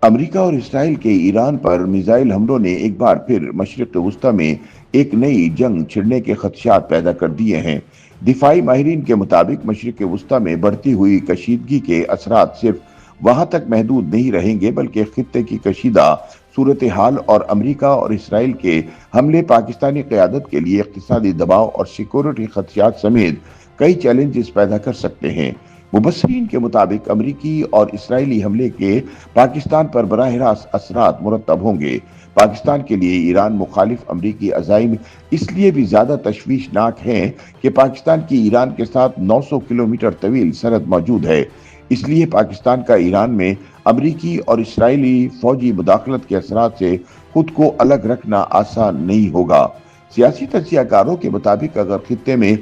امریکہ اور اسرائیل کے ایران پر میزائل حملوں نے ایک بار پھر مشرق وسطی میں ایک نئی جنگ چھڑنے کے خدشات پیدا کر دیے ہیں۔ دفاعی ماہرین کے مطابق مشرق وسطی میں بڑھتی ہوئی کشیدگی کے اثرات صرف وہاں تک محدود نہیں رہیں گے بلکہ خطے کی کشیدہ صورتحال اور امریکہ اور اسرائیل کے حملے پاکستانی قیادت کے لیے اقتصادی دباؤ اور سیکورٹی خدشات سمیت کئی چیلنجز پیدا کر سکتے ہیں۔ مبصرین کے مطابق امریکی اور اسرائیلی حملے کے پاکستان پر براہ راست اثرات مرتب ہوں گے۔ پاکستان کے لیے ایران مخالف امریکی عزائم اس لیے بھی زیادہ تشویشناک ہیں کہ پاکستان کی ایران کے ساتھ 900 کلومیٹر طویل سرحد موجود ہے۔ اس لیے پاکستان کا ایران میں امریکی اور اسرائیلی فوجی مداخلت کے اثرات سے خود کو الگ رکھنا آسان نہیں ہوگا۔ سیاسی تجزیہ کاروں کے مطابق اگر خطے میں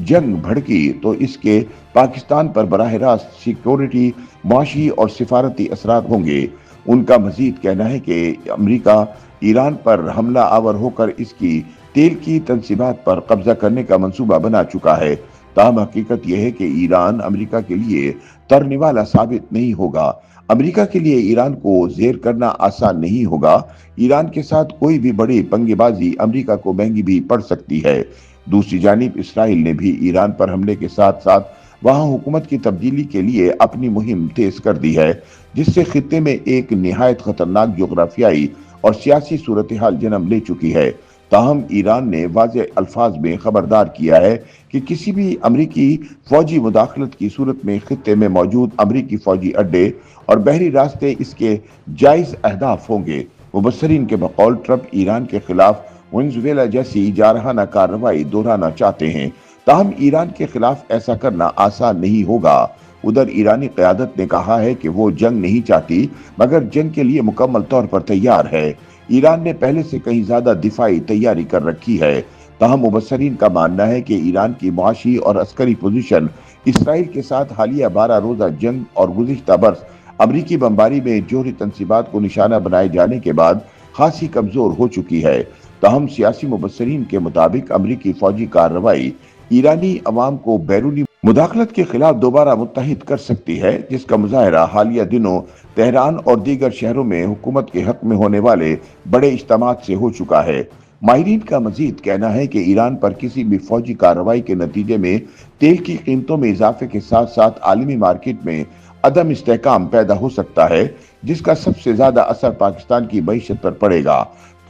جنگ بھڑکی تو اس کے پاکستان پر براہ راست سیکورٹی، معاشی اور سفارتی اثرات ہوں گے۔ ان کا مزید کہنا ہے کہ امریکہ ایران پر حملہ آور ہو کر اس کی تیل کی تنصیبات پر قبضہ کرنے کا منصوبہ بنا چکا ہے۔ تاہم حقیقت یہ ہے کہ ایران امریکہ کے لیے ترنے والا ثابت نہیں ہوگا۔ امریکہ کے لیے ایران کو زیر کرنا آسان نہیں ہوگا۔ ایران کے ساتھ کوئی بھی بڑی پنگے بازی امریکہ کو مہنگی بھی پڑ سکتی ہے۔ دوسری جانب اسرائیل نے بھی ایران پر حملے کے ساتھ ساتھ وہاں حکومت کی تبدیلی کے لیے اپنی مہم تیز کر دی ہے، جس سے خطے میں ایک نہایت خطرناک جغرافیائی اور سیاسی صورتحال جنم لے چکی ہے۔ تاہم ایران نے واضح الفاظ میں خبردار کیا ہے کہ کسی بھی امریکی فوجی مداخلت کی صورت میں خطے میں موجود امریکی فوجی اڈے اور بحری راستے اس کے جائز اہداف ہوں گے۔ مبصرین کے بقول ٹرمپ ایران کے خلاف وینزویلا جیسی جارحانہ کارروائی دہرانا چاہتے ہیں، تاہم ایران کے خلاف ایسا کرنا آسان نہیں ہوگا۔ ادھر ایرانی قیادت نے کہا ہے کہ وہ جنگ نہیں چاہتی مگر جنگ کے لیے مکمل طور پر تیار ہے۔ ایران نے پہلے سے کہیں زیادہ دفاعی تیاری کر رکھی ہے۔ تاہم مبصرین کا ماننا ہے کہ ایران کی معاشی اور عسکری پوزیشن اسرائیل کے ساتھ حالیہ 12 روزہ جنگ اور گزشتہ برس امریکی بمباری میں جوہری تنصیبات کو نشانہ بنائے جانے کے بعد خاصی کمزور ہو چکی ہے۔ تاہم سیاسی مبصرین کے مطابق امریکی فوجی کارروائی ایرانی عوام کو بیرونی مداخلت کے خلاف دوبارہ متحد کر سکتی ہے، جس کا مظاہرہ حالیہ دنوں تہران اور دیگر شہروں میں حکومت کے حق میں ہونے والے بڑے اجتماعات سے ہو چکا ہے۔ ماہرین کا مزید کہنا ہے کہ ایران پر کسی بھی فوجی کارروائی کے نتیجے میں تیل کی قیمتوں میں اضافے کے ساتھ ساتھ عالمی مارکیٹ میں عدم استحکام پیدا ہو سکتا ہے، جس کا سب سے زیادہ اثر پاکستان کی معیشت پر پڑے گا۔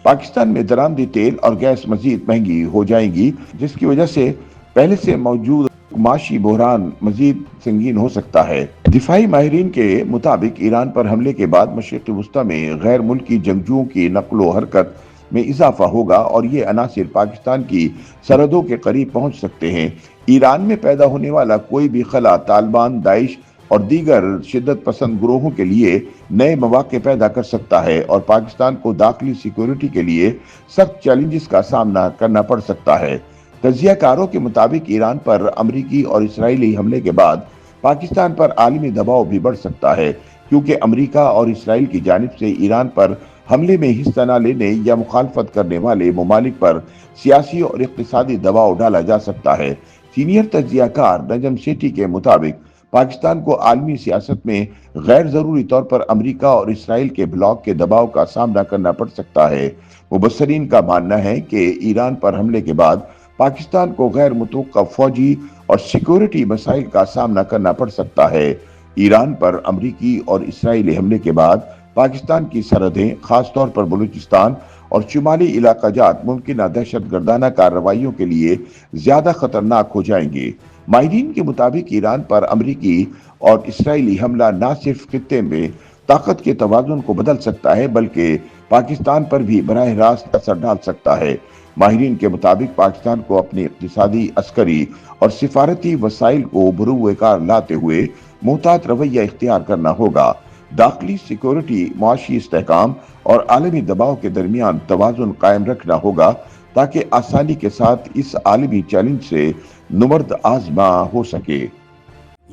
پاکستان میں درآمدی تیل اور گیس مزید مہنگی ہو جائیں گی، جس کی وجہ سے پہلے سے موجود معاشی بحران مزید سنگین ہو سکتا ہے۔ دفاعی ماہرین کے مطابق ایران پر حملے کے بعد مشرق وسطی میں غیر ملکی جنگجوؤں کی نقل و حرکت میں اضافہ ہوگا اور یہ عناصر پاکستان کی سرحدوں کے قریب پہنچ سکتے ہیں۔ ایران میں پیدا ہونے والا کوئی بھی خلا طالبان، داعش اور دیگر شدت پسند گروہوں کے لیے نئے مواقع پیدا کر سکتا ہے اور پاکستان کو داخلی سیکورٹی کے لیے سخت چیلنجز کا سامنا کرنا پڑ سکتا ہے۔ تجزیہ کاروں کے مطابق ایران پر امریکی اور اسرائیلی حملے کے بعد پاکستان پر عالمی دباؤ بھی بڑھ سکتا ہے، کیونکہ امریکہ اور اسرائیل کی جانب سے ایران پر حملے میں حصہ نہ لینے یا مخالفت کرنے والے ممالک پر سیاسی اور اقتصادی دباؤ ڈالا جا سکتا ہے۔ سینئر تجزیہ کار نجم سیٹھی کے مطابق پاکستان کو عالمی سیاست میں غیر ضروری طور پر امریکہ اور اسرائیل کے بلاک کے دباؤ کا سامنا کرنا پڑ سکتا ہے۔ مبصرین کا ماننا ہے کہ ایران پر حملے کے بعد پاکستان کو غیر متوقع فوجی اور سیکورٹی مسائل کا سامنا کرنا پڑ سکتا ہے۔ ایران پر امریکی اور اسرائیلی حملے کے بعد پاکستان کی سرحدیں، خاص طور پر بلوچستان اور شمالی علاقہ جات ممکنہ دہشت گردانہ کارروائیوں کے لیے زیادہ خطرناک ہو جائیں گے۔ ماہرین کے مطابق ایران پر امریکی اور اسرائیلی حملہ نہ صرف خطے میں طاقت کے توازن کو بدل سکتا ہے بلکہ پاکستان پر بھی براہ راست اثر ڈال سکتا ہے۔ ماہرین کے مطابق پاکستان کو اپنی اقتصادی، عسکری اور سفارتی وسائل کو بروئے کار لاتے ہوئے محتاط رویہ اختیار کرنا ہوگا۔ داخلی سیکورٹی، معاشی استحکام اور عالمی دباؤ کے درمیان توازن قائم رکھنا ہوگا تاکہ آسانی کے ساتھ اس عالمی چیلنج سے نبرد آزما ہو سکے۔